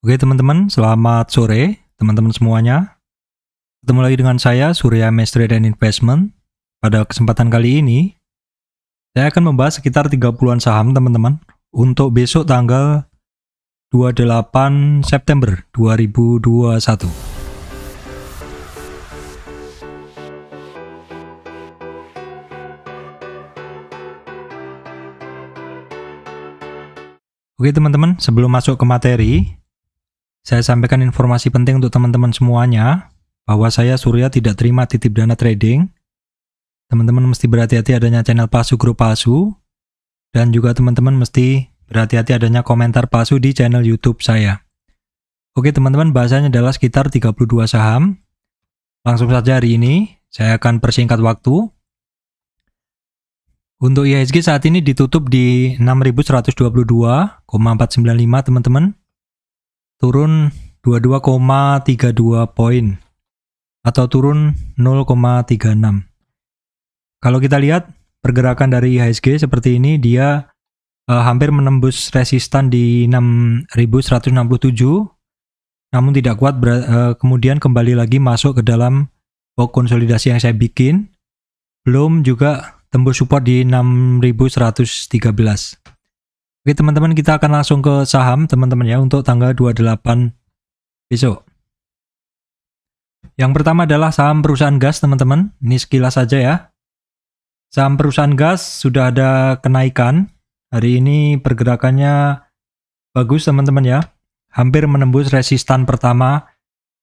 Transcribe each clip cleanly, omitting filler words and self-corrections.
Oke teman-teman, selamat sore teman-teman semuanya. Ketemu lagi dengan saya, Surya Mestre dan Investment. Pada kesempatan kali ini, saya akan membahas sekitar 30-an saham teman-teman untuk besok tanggal 28 September 2021. Oke teman-teman, sebelum masuk ke materi, saya sampaikan informasi penting untuk teman-teman semuanya, bahwa saya Surya tidak terima titip dana trading. Teman-teman mesti berhati-hati adanya channel palsu, grup palsu, dan juga teman-teman mesti berhati-hati adanya komentar palsu di channel YouTube saya. Oke teman-teman, bahasanya adalah sekitar 32 saham. Langsung saja hari ini, saya akan persingkat waktu. Untuk IHSG saat ini ditutup di 6.122,495 teman-teman. Turun 22,32 poin atau turun 0,36. Kalau kita lihat pergerakan dari IHSG seperti ini, dia hampir menembus resistan di 6.167, namun tidak kuat, kemudian kembali lagi masuk ke dalam box konsolidasi yang saya bikin, belum juga tembus support di 6.113. Oke teman-teman, kita akan langsung ke saham teman-teman ya untuk tanggal 28 besok. Yang pertama adalah saham perusahaan gas teman-teman. Ini sekilas saja ya. Saham perusahaan gas sudah ada kenaikan. Hari ini pergerakannya bagus teman-teman ya. Hampir menembus resistan pertama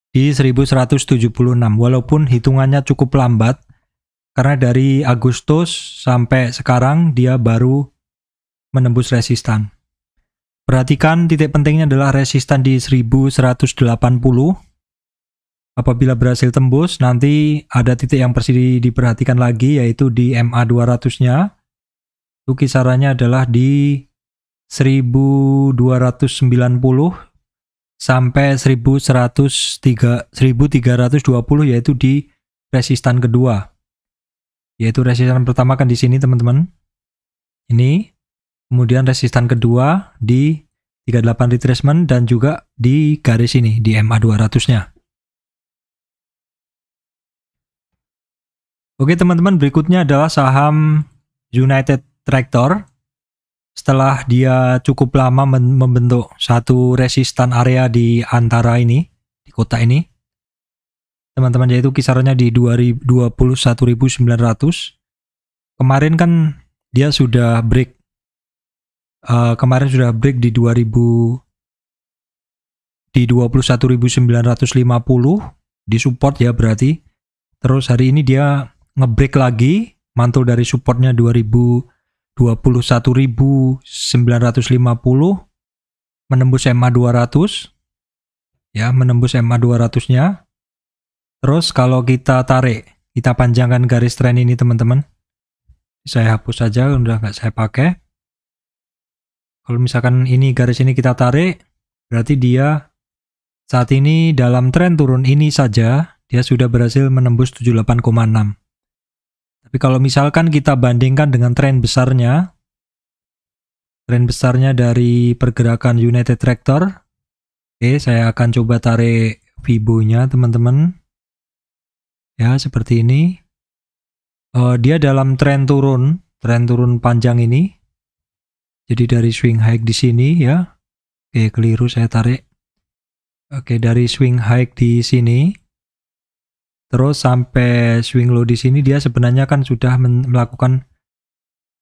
di 1176 walaupun hitungannya cukup lambat. Karena dari Agustus sampai sekarang dia baru menembus resistan. Perhatikan titik pentingnya adalah resistan di 1180. Apabila berhasil tembus, nanti ada titik yang perlu diperhatikan lagi, yaitu di MA 200-nya. Itu kisarannya adalah di 1290 sampai 1320, yaitu di resistan kedua. Yaitu resistan pertama kan di sini teman-teman. Ini. Kemudian resistan kedua di 38 retracement dan juga di garis ini, di MA 200-nya. Oke teman-teman, berikutnya adalah saham United Tractor. Setelah dia cukup lama membentuk satu resistan area di antara ini, di kota ini. Teman-teman, yaitu kisarannya di 21.900. Kemarin kan dia sudah break. Kemarin sudah break di 21.950 di support ya berarti. Terus hari ini dia ngebreak lagi, mantul dari supportnya 21.950, menembus MA 200 ya, menembus MA 200-nya. Terus kalau kita tarik, kita panjangkan garis tren ini teman-teman. Saya hapus saja, udah nggak saya pakai. Kalau misalkan ini garis ini kita tarik, berarti dia saat ini dalam tren turun ini saja, dia sudah berhasil menembus 78,6. Tapi kalau misalkan kita bandingkan dengan tren besarnya dari pergerakan United Tractor, oke, saya akan coba tarik Fibo-nya teman-teman. Ya, seperti ini. Dia dalam tren turun panjang ini. Jadi dari swing high di sini ya. Oke, keliru saya tarik. Oke, dari swing high di sini. Terus sampai swing low di sini, dia sebenarnya kan sudah melakukan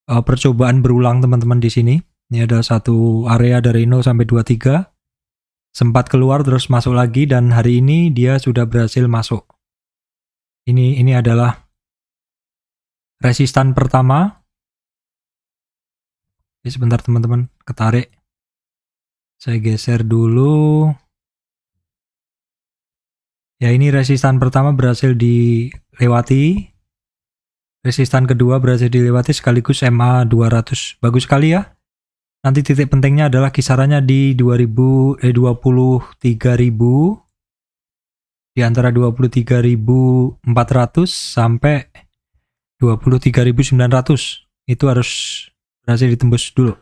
percobaan berulang teman-teman di sini. Ini ada satu area dari 0 sampai 23. Sempat keluar terus masuk lagi dan hari ini dia sudah berhasil masuk. Ini adalah resistan pertama. Oke, sebentar teman-teman, ketarik. Saya geser dulu. Ya, ini resistan pertama berhasil dilewati. Resistan kedua berhasil dilewati sekaligus MA 200. Bagus sekali ya. Nanti titik pentingnya adalah kisarannya di 23.000. Di antara 23.400 sampai 23.900. Itu harus berhasil ditembus dulu.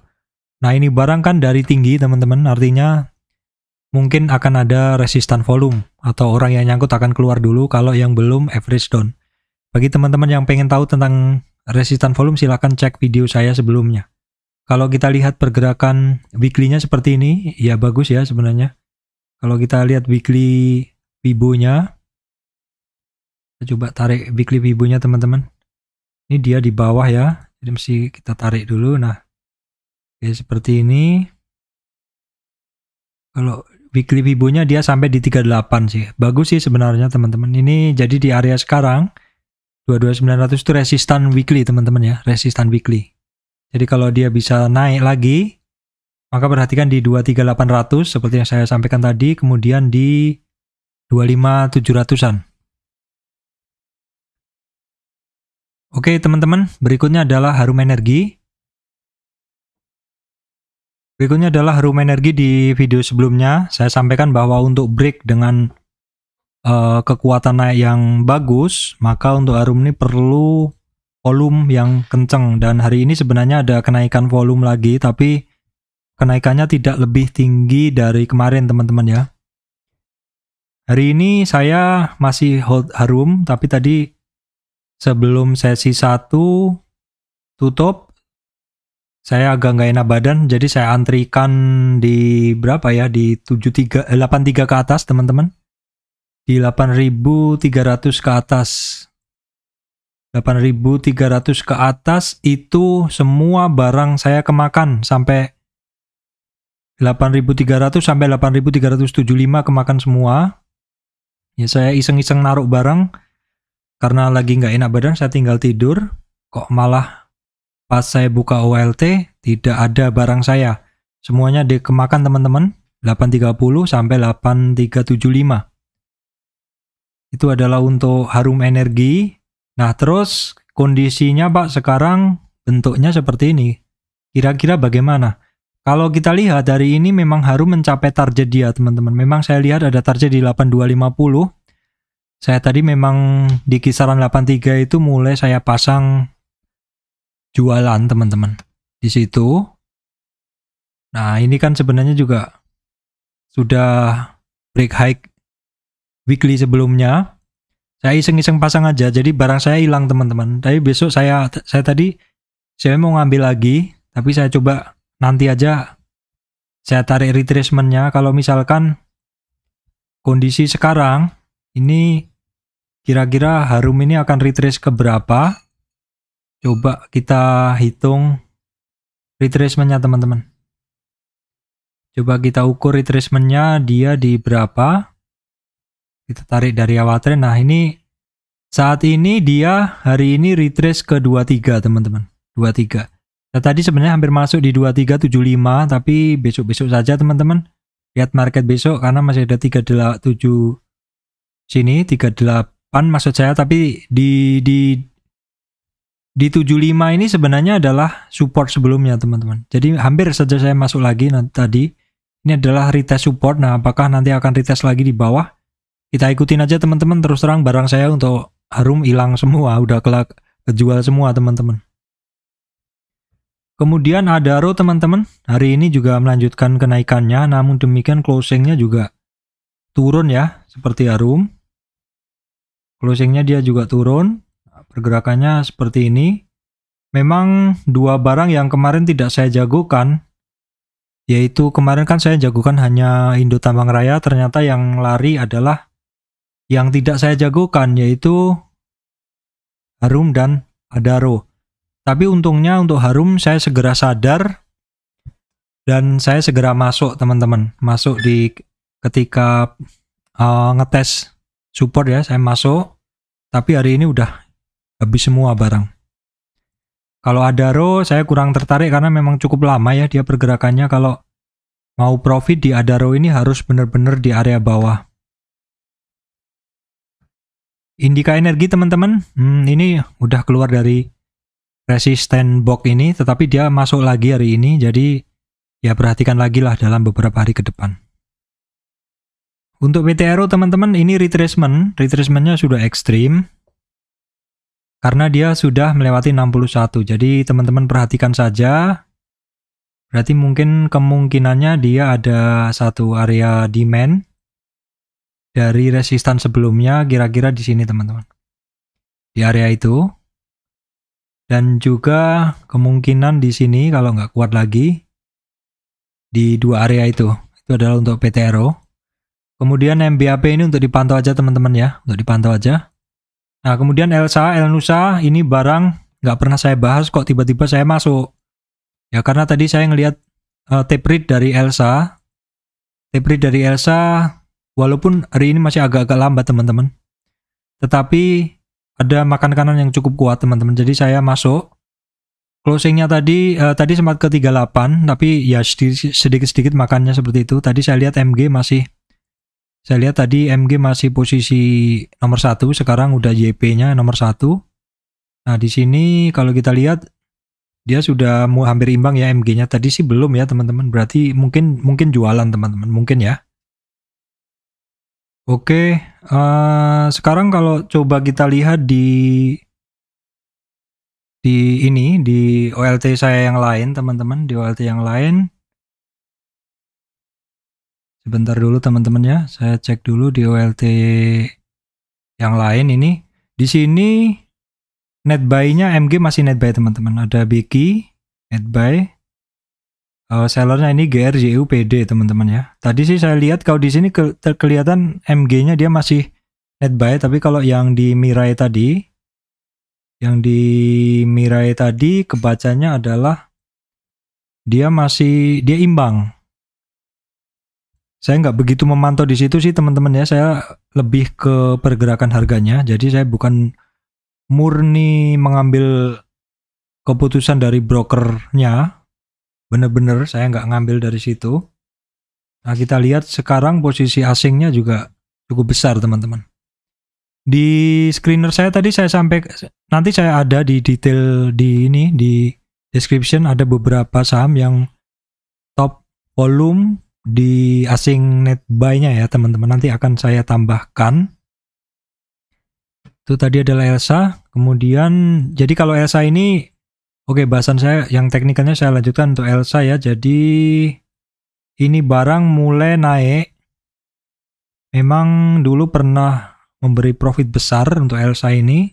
Nah, ini barang kan dari tinggi teman-teman, artinya mungkin akan ada resistan volume atau orang yang nyangkut akan keluar dulu. Kalau yang belum, average down. Bagi teman-teman yang pengen tahu tentang resistan volume, silahkan cek video saya sebelumnya. Kalau kita lihat pergerakan weekly-nya seperti ini, ya bagus ya sebenarnya. Kalau kita lihat weekly Fibo-nya, kita coba tarik weekly Fibo-nya teman-teman. Ini dia di bawah ya, jadi mesti kita tarik dulu. Nah, oke, seperti ini. Kalau weekly Fibo-nya dia sampai di 38 sih. Bagus sih sebenarnya teman-teman. Ini jadi di area sekarang 22900 itu resistan weekly teman-teman ya, resistan weekly. Jadi kalau dia bisa naik lagi, maka perhatikan di 23800 seperti yang saya sampaikan tadi, kemudian di 25700-an. Oke teman-teman, berikutnya adalah Harum Energi. Berikutnya adalah Harum Energi. Di video sebelumnya saya sampaikan bahwa untuk break dengan kekuatan naik yang bagus, maka untuk Harum ini perlu volume yang kenceng. Dan hari ini sebenarnya ada kenaikan volume lagi, tapi kenaikannya tidak lebih tinggi dari kemarin teman-teman ya. Hari ini saya masih hold Harum, tapi tadi sebelum sesi 1 tutup, saya agak nggak enak badan, jadi saya antrikan di berapa ya, di 83 ke atas teman-teman. Di 8.300 ke atas. 8.300 ke atas itu semua barang saya kemakan sampai 8.300 sampai 8.375 kemakan semua. Ya saya iseng-iseng naruh barang karena lagi nggak enak badan, saya tinggal tidur. Kok malah pas saya buka OLT tidak ada barang saya. Semuanya dikemakan teman-teman. 830 sampai 8375. Itu adalah untuk Harum Energi. Nah terus kondisinya Pak sekarang bentuknya seperti ini. Kira-kira bagaimana? Kalau kita lihat hari ini memang Harum mencapai target dia teman-teman. Memang saya lihat ada target di 8250. Saya tadi memang di kisaran 83 itu mulai saya pasang jualan teman-teman di situ. Nah ini kan sebenarnya juga sudah break high weekly sebelumnya. Saya iseng-iseng pasang aja, jadi barang saya hilang teman-teman. Tapi besok saya mau ngambil lagi, tapi saya coba nanti aja saya tarik retracementnya. Kalau misalkan kondisi sekarang ini kira-kira Harum ini akan retrace ke berapa? Coba kita hitung retracementnya teman-teman. Coba kita ukur retracementnya dia di berapa. Kita tarik dari awal tren. Nah ini saat ini dia hari ini retrace ke 23 teman-teman. 23. Nah, tadi sebenarnya hampir masuk di 2375, tapi besok-besok saja teman-teman. Lihat market besok karena masih ada 37 sini, 38 maksud saya, tapi di 75 ini sebenarnya adalah support sebelumnya teman-teman. Jadi hampir saja saya masuk lagi tadi. Ini adalah retest support. Nah, apakah nanti akan retest lagi di bawah? Kita ikutin aja teman-teman. Terus terang barang saya untuk Harum hilang semua, udah kejual semua teman-teman. Kemudian Adaro teman-teman, hari ini juga melanjutkan kenaikannya, namun demikian closingnya juga turun ya, seperti Harum. Closingnya dia juga turun, pergerakannya seperti ini. Memang dua barang yang kemarin tidak saya jagokan, yaitu kemarin kan saya jagokan hanya Indo Tambang Raya, ternyata yang lari adalah yang tidak saya jagokan, yaitu Harum dan Adaro. Tapi untungnya untuk Harum saya segera sadar dan saya segera masuk teman-teman. Masuk di ketika ngetes support ya, saya masuk. Tapi hari ini udah habis semua barang. Kalau Adaro saya kurang tertarik karena memang cukup lama ya dia pergerakannya. Kalau mau profit di Adaro ini harus benar-benar di area bawah. Indika Energi teman-teman, ini udah keluar dari resisten box ini, tetapi dia masuk lagi hari ini, jadi ya perhatikan lagi lah dalam beberapa hari ke depan. Untuk PTRO teman-teman, ini retracementnya sudah ekstrim, karena dia sudah melewati 61, jadi teman-teman perhatikan saja, Berarti mungkin kemungkinannya dia ada satu area demand dari resistan sebelumnya, kira-kira di sini teman-teman. Di area itu. Dan juga kemungkinan di sini kalau nggak kuat lagi, di dua area itu. Itu adalah untuk PTRO. Kemudian MBAP ini untuk dipantau aja teman-teman ya. Untuk dipantau aja. Nah kemudian Elsa, Elnusa, ini barang nggak pernah saya bahas kok tiba-tiba saya masuk. Ya karena tadi saya ngelihat tape read dari Elsa. Tape read dari Elsa, walaupun hari ini masih agak-agak lambat teman-teman. Tetapi ada makan kanan yang cukup kuat teman-teman. Jadi saya masuk. Closingnya tadi sempat ke 38, tapi ya sedikit-sedikit makannya seperti itu. Tadi saya lihat MG masih posisi nomor 1, sekarang udah YP-nya nomor 1. Nah, di sini kalau kita lihat dia sudah mau hampir imbang ya MG-nya. Tadi sih belum ya, teman-teman. Berarti mungkin jualan, teman-teman. Mungkin ya. Oke, sekarang kalau coba kita lihat di OLT saya yang lain, teman-teman, di OLT yang lain. Sebentar dulu teman-teman ya, saya cek dulu di OLT yang lain ini. Di sini net buy-nya MG masih net buy teman-teman. Ada Beki, net buy. Sellernya ini GRJU PD teman-teman ya. Tadi sih saya lihat kalau di sini kelihatan MG-nya dia masih net buy, tapi kalau yang di Mirai tadi, kebacanya adalah dia imbang. Saya nggak begitu memantau di situ sih teman-teman ya. Saya lebih ke pergerakan harganya. Jadi saya bukan murni mengambil keputusan dari brokernya. Bener-bener saya nggak ngambil dari situ. Nah kita lihat sekarang posisi asingnya juga cukup besar teman-teman. Di screener saya tadi saya sampai, nanti saya ada di detail di description ada beberapa saham yang top volume di asing net buy-nya ya teman-teman. Nanti akan saya tambahkan. Itu tadi adalah Elsa. Kemudian jadi kalau Elsa ini, oke, bahasan saya yang teknikalnya saya lanjutkan untuk Elsa ya. Jadi ini barang mulai naik. Memang dulu pernah memberi profit besar untuk Elsa ini.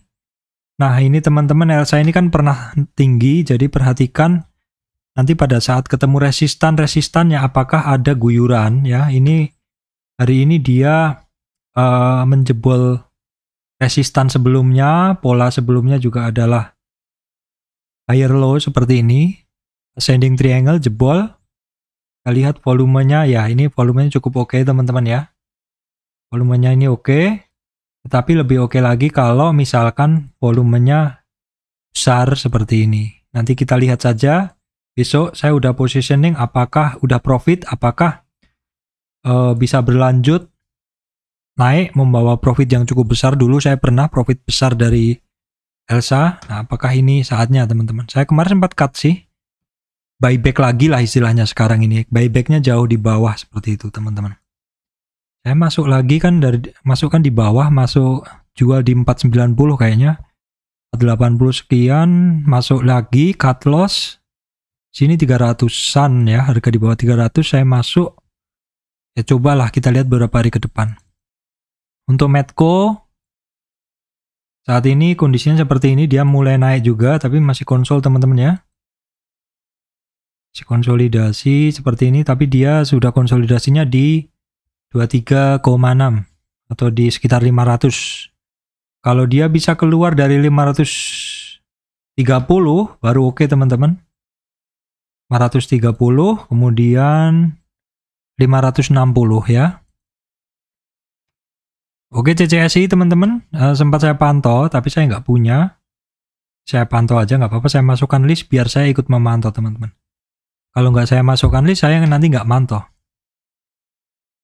Nah ini teman-teman, Elsa ini kan pernah tinggi. Jadi perhatikan nanti pada saat ketemu resistannya apakah ada guyuran ya. Ini hari ini dia menjebol resistan sebelumnya. Pola sebelumnya juga adalah higher low seperti ini, ascending triangle jebol. Kita lihat volumenya ya, ini volumenya cukup oke teman-teman ya. Volumenya ini oke, tetapi lebih oke lagi kalau misalkan volumenya besar seperti ini. Nanti kita lihat saja besok saya udah positioning apakah udah profit, apakah bisa berlanjut naik membawa profit yang cukup besar. Dulu saya pernah profit besar dari Elsa. Nah, apakah ini saatnya teman-teman? Saya kemarin sempat cut sih. Buyback lagi lah istilahnya sekarang ini. Buybacknya jauh di bawah seperti itu teman-teman. Saya masuk lagi kan masukkan di bawah, masuk jual di 490 kayaknya. 480 sekian, masuk lagi cut loss. Sini 300-an ya, harga di bawah 300 saya masuk. Ya cobalah kita lihat beberapa hari ke depan. Untuk Medco saat ini kondisinya seperti ini, dia mulai naik juga tapi masih konsol teman-teman ya. Masih konsolidasi seperti ini, tapi dia sudah konsolidasinya di 23,6 atau di sekitar 500. Kalau dia bisa keluar dari 530 baru oke teman-teman. 530 kemudian 560 ya. Oke, CCSI teman-teman, sempat saya pantau tapi saya nggak punya. Saya pantau aja nggak apa-apa, saya masukkan list biar saya ikut memantau teman-teman. Kalau nggak saya masukkan list, saya nanti nggak mantau.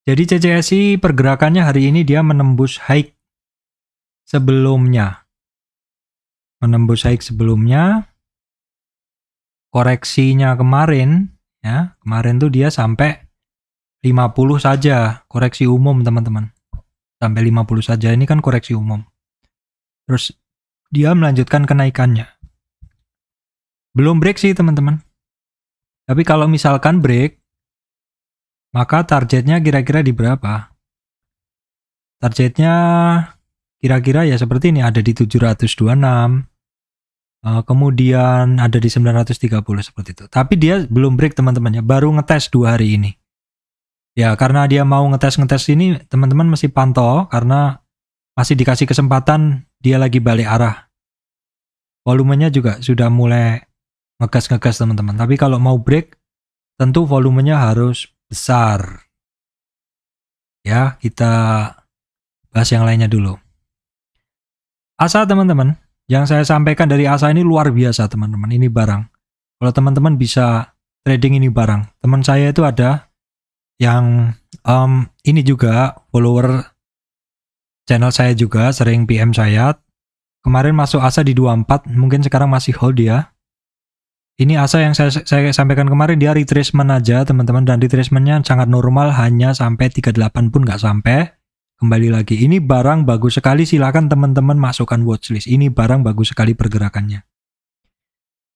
Jadi CCSI pergerakannya hari ini dia menembus high sebelumnya. Menembus high sebelumnya. Koreksinya kemarin, ya kemarin tuh dia sampai 50 saja, koreksi umum teman-teman. Sampai 50 saja, ini kan koreksi umum. Terus dia melanjutkan kenaikannya. Belum break sih teman-teman. Tapi kalau misalkan break, maka targetnya kira-kira di berapa? Targetnya kira-kira ya seperti ini, ada di 726. Kemudian ada di 930 seperti itu. Tapi dia belum break teman-teman ya, baru ngetes 2 hari ini. Ya karena dia mau ngetes ini, teman-teman mesti pantau karena masih dikasih kesempatan, dia lagi balik arah. Volumenya juga sudah mulai ngegas teman-teman. Tapi kalau mau break, tentu volumenya harus besar. Ya, kita bahas yang lainnya dulu. ASA teman-teman, yang saya sampaikan dari ASA ini luar biasa teman-teman. Ini barang. Kalau teman-teman bisa trading ini barang. Teman saya itu ada yang ini juga follower channel saya juga, sering PM saya. Kemarin masuk ASA di 24, mungkin sekarang masih hold dia. Ini ASA yang saya sampaikan kemarin, dia retracement aja teman-teman, dan retracementnya sangat normal, hanya sampai 38 pun nggak sampai. Kembali lagi, ini barang bagus sekali, silakan teman-teman masukkan watchlist. Ini barang bagus sekali pergerakannya.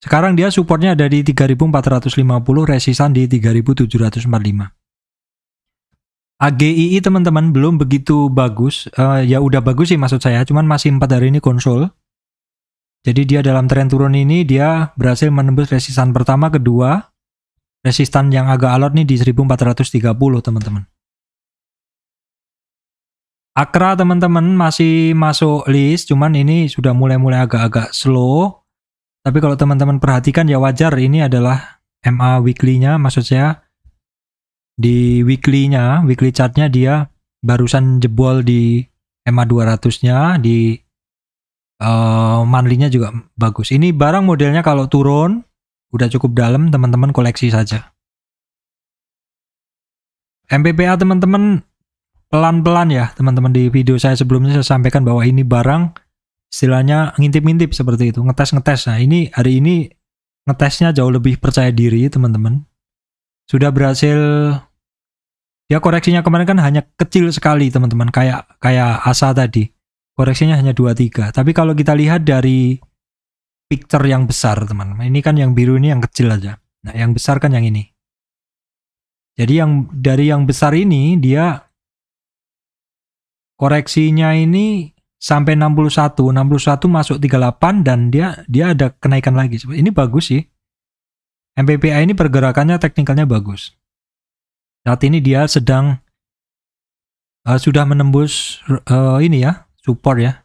Sekarang dia supportnya ada di 3450, resistan di 3745. AGII teman-teman belum begitu bagus, ya udah bagus sih maksud saya, cuman masih 4 hari ini konsol. Jadi dia dalam tren turun ini, dia berhasil menembus resistan pertama, kedua, resistan yang agak alot nih di 1430 teman-teman. Akra teman-teman masih masuk list, cuman ini sudah mulai agak-agak slow. Tapi kalau teman-teman perhatikan ya wajar, ini adalah MA weekly-nya, maksud saya di weekly chartnya dia barusan jebol di MA 200-nya, di monthly-nya juga bagus. Ini barang modelnya kalau turun udah cukup dalam, teman-teman koleksi saja. MPPA teman-teman pelan-pelan ya teman-teman, di video saya sebelumnya saya sampaikan bahwa ini barang istilahnya ngintip-ngintip seperti itu, ngetes-ngetes. Nah ini hari ini ngetesnya jauh lebih percaya diri teman-teman. Sudah berhasil, ya koreksinya kemarin kan hanya kecil sekali teman-teman, kayak ASA tadi. Koreksinya hanya 23. Tapi kalau kita lihat dari picture yang besar teman-teman, ini kan yang biru ini yang kecil aja. Nah yang besar kan yang ini. Jadi yang dari yang besar ini dia koreksinya ini sampai 61 masuk 38 dan dia ada kenaikan lagi. Ini bagus sih. MPPA ini pergerakannya teknikalnya bagus. Saat ini dia sedang sudah menembus ini ya, support ya.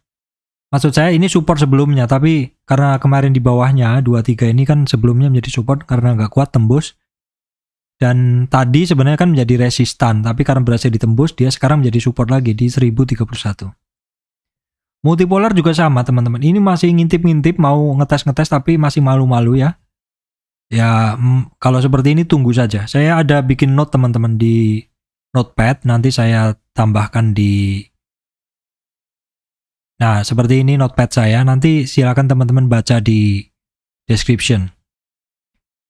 Maksud saya ini support sebelumnya, tapi karena kemarin di bawahnya 23 ini kan sebelumnya menjadi support karena nggak kuat tembus. Dan tadi sebenarnya kan menjadi resistan, tapi karena berhasil ditembus, dia sekarang menjadi support lagi di 1031. Multipolar juga sama teman-teman. Ini masih ngintip-ngintip, mau ngetes-ngetes tapi masih malu-malu ya. Ya kalau seperti ini tunggu saja. Saya ada bikin note teman-teman di notepad, nanti saya tambahkan di... Nah seperti ini notepad saya, nanti silakan teman-teman baca di description.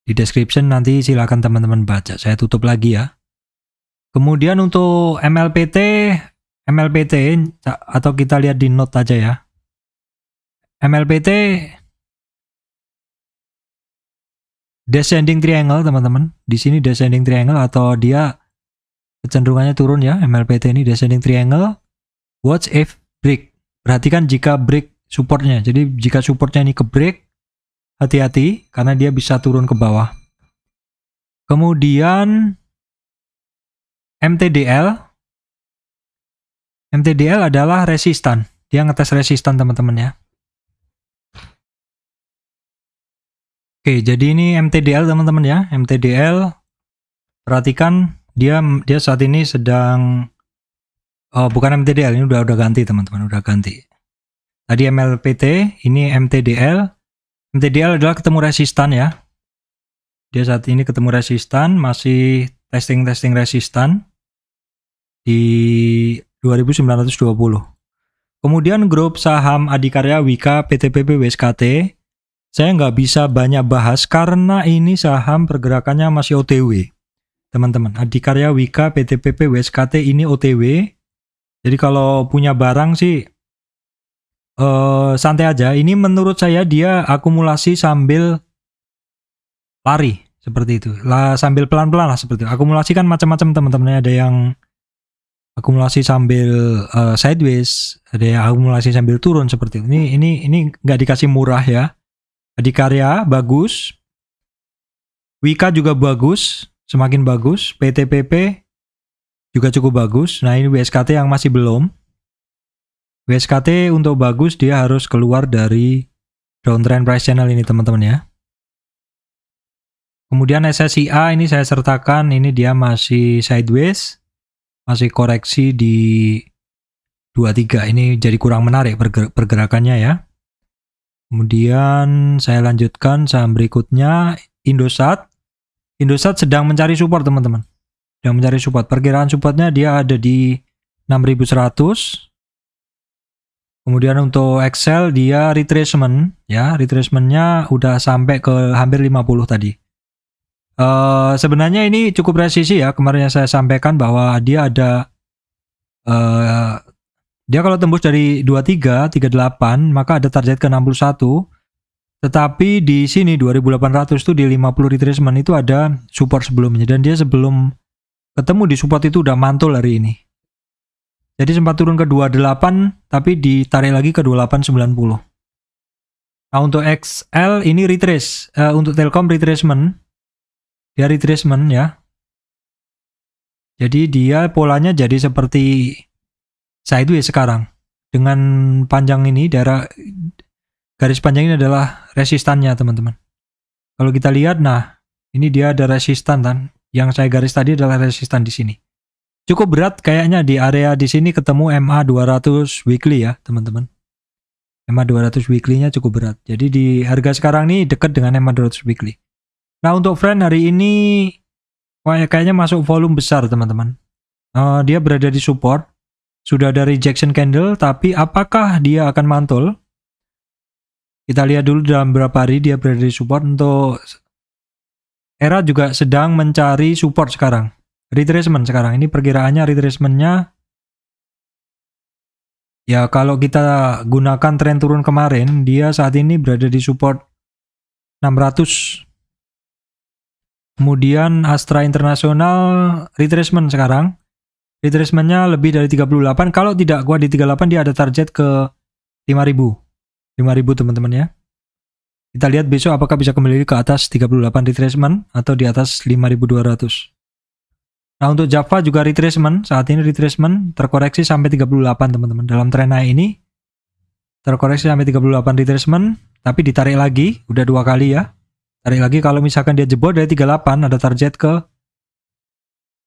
Di description nanti silakan teman-teman baca. Saya tutup lagi ya. Kemudian untuk MLPT atau kita lihat di note aja ya. MLPT descending triangle teman-teman. Di sini descending triangle atau dia kecenderungannya turun ya. MLPT ini descending triangle. Watch if break. Perhatikan jika break supportnya. Jadi jika supportnya ini ke break, hati-hati karena dia bisa turun ke bawah. Kemudian MTDL adalah resistan. Dia ngetes resistan teman-teman ya. Oke, jadi ini MTDL teman-teman ya. MTDL, perhatikan dia saat ini sedang bukan MTDL, ini udah ganti teman-teman, udah ganti. Tadi MLPT, ini MTDL. MTDL adalah ketemu resistan ya. Dia saat ini ketemu resistan, masih testing resistan di 2920. Kemudian grup saham Adikarya, Wika, PTPP, WSKT, saya nggak bisa banyak bahas karena ini saham pergerakannya masih OTW. Teman-teman, Adikarya, Wika, PTPP, WSKT ini OTW. Jadi kalau punya barang sih santai aja. Ini menurut saya dia akumulasi sambil lari. seperti itu. Lah sambil pelan-pelan lah seperti itu. Akumulasi kan macam-macam teman-teman. Ada yang akumulasi sambil sideways, ada yang akumulasi sambil turun seperti itu. Ini nggak dikasih murah ya. Adikarya bagus, Wika juga bagus, semakin bagus. PTPP juga cukup bagus. Nah ini WSKT yang masih belum. WSKT untuk bagus dia harus keluar dari downtrend price channel ini teman-teman ya. Kemudian SSIA ini saya sertakan, ini dia masih sideways, masih koreksi di 23. Ini jadi kurang menarik pergerakannya ya. Kemudian saya lanjutkan saham berikutnya, Indosat. Indosat sedang mencari support teman-teman. Sedang mencari support. Perkiraan supportnya dia ada di 6.100. Kemudian untuk Excel dia retracement ya, retracementnya udah sampai ke hampir 50 tadi. Sebenarnya ini cukup resisi ya, kemarin yang saya sampaikan bahwa dia ada dia kalau tembus dari 23, 38 maka ada target ke 61. Tetapi di sini 2800 tuh di 50 retracement itu ada support sebelumnya, dan dia sebelum ketemu di support itu udah mantul hari ini. Jadi sempat turun ke 28 tapi ditarik lagi ke 2890. Nah untuk XL ini retrace, untuk Telkom retracement. Dia retracement ya. Jadi dia polanya jadi seperti sideways sekarang. Dengan panjang ini, garis panjang ini adalah resistannya teman-teman. Kalau kita lihat, nah ini dia ada resistan kan. Yang saya garis tadi adalah resistan di sini. Cukup berat kayaknya di area di sini ketemu MA 200 weekly ya teman-teman. MA 200 weekly-nya cukup berat. Jadi di harga sekarang ini dekat dengan MA 200 weekly. Nah untuk friend hari ini kayaknya masuk volume besar teman-teman. Dia berada di support. Sudah ada rejection candle, tapi apakah dia akan mantul? Kita lihat dulu dalam beberapa hari dia berada di support. Untuk Era juga sedang mencari support sekarang. Retracement sekarang. Ini perkiraannya retracementnya ya kalau kita gunakan tren turun kemarin, dia saat ini berada di support 600. Kemudian Astra Internasional retracement sekarang. Retracementnya lebih dari 38. Kalau tidak kuat di 38 dia ada target ke 5.000. 5.000 teman-teman ya. Kita lihat besok apakah bisa kembali ke atas 38 retracement atau di atas 5.200. Nah untuk Java juga retracement. Saat ini retracement terkoreksi sampai 38 teman-teman. Dalam tren naik ini terkoreksi sampai 38 retracement. Tapi ditarik lagi. Udah 2 kali ya. Tarik lagi kalau misalkan dia jebol dari 38 ada target ke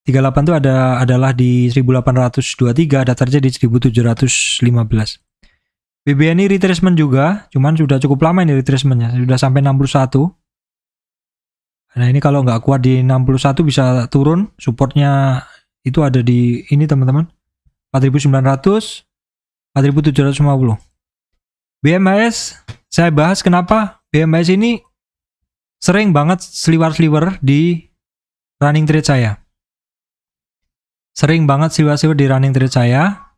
38 itu adalah di 1823, ada target di 1715. BBNI retracement juga, cuman sudah cukup lama ini retracementnya, sudah sampai 61. Nah ini kalau nggak kuat di 61 bisa turun, supportnya itu ada di ini teman-teman, 4900, 4750. BMHS, saya bahas kenapa BMHS ini sering banget sliver-sliver di running trade saya. Sering banget sliver-sliver di running trade saya.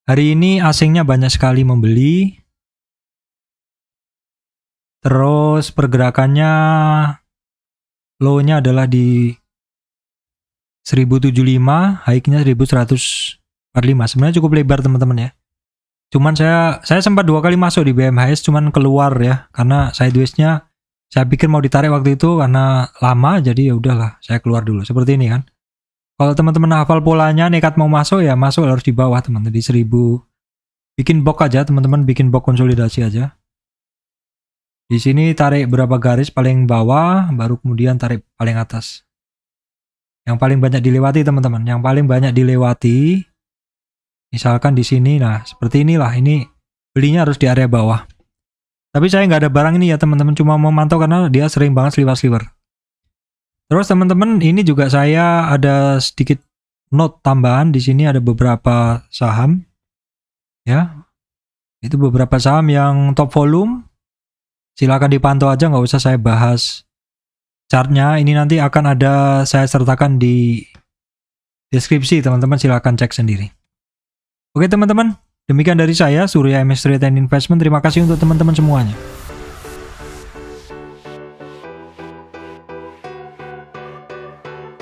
Hari ini asingnya banyak sekali membeli. Terus pergerakannya low-nya adalah di 1075, high-nya 1145. Sebenarnya cukup lebar teman-teman ya. Cuman saya sempat 2 kali masuk di BMHS, cuman keluar ya karena sideways-nya saya pikir mau ditarik waktu itu karena lama, jadi ya udahlah saya keluar dulu seperti ini kan. Kalau teman-teman hafal polanya, nekat mau masuk ya masuk harus di bawah teman-teman di 1000. Bikin box aja teman-teman, bikin box konsolidasi aja. Di sini tarik berapa garis paling bawah, baru kemudian tarik paling atas. Yang paling banyak dilewati teman-teman, yang paling banyak dilewati. Misalkan di sini, nah seperti inilah, ini belinya harus di area bawah. Tapi saya nggak ada barang ini ya teman-teman, cuma mau mantau karena dia sering banget sliver-sliver. Terus teman-teman ini juga saya ada sedikit note tambahan, di sini ada beberapa saham, ya, itu beberapa saham yang top volume. Silakan dipantau aja, nggak usah saya bahas chartnya. Ini nanti akan ada saya sertakan di deskripsi, teman-teman silakan cek sendiri. Oke teman-teman. Demikian dari saya, Surya MS Trade and Investment. Terima kasih untuk teman-teman semuanya.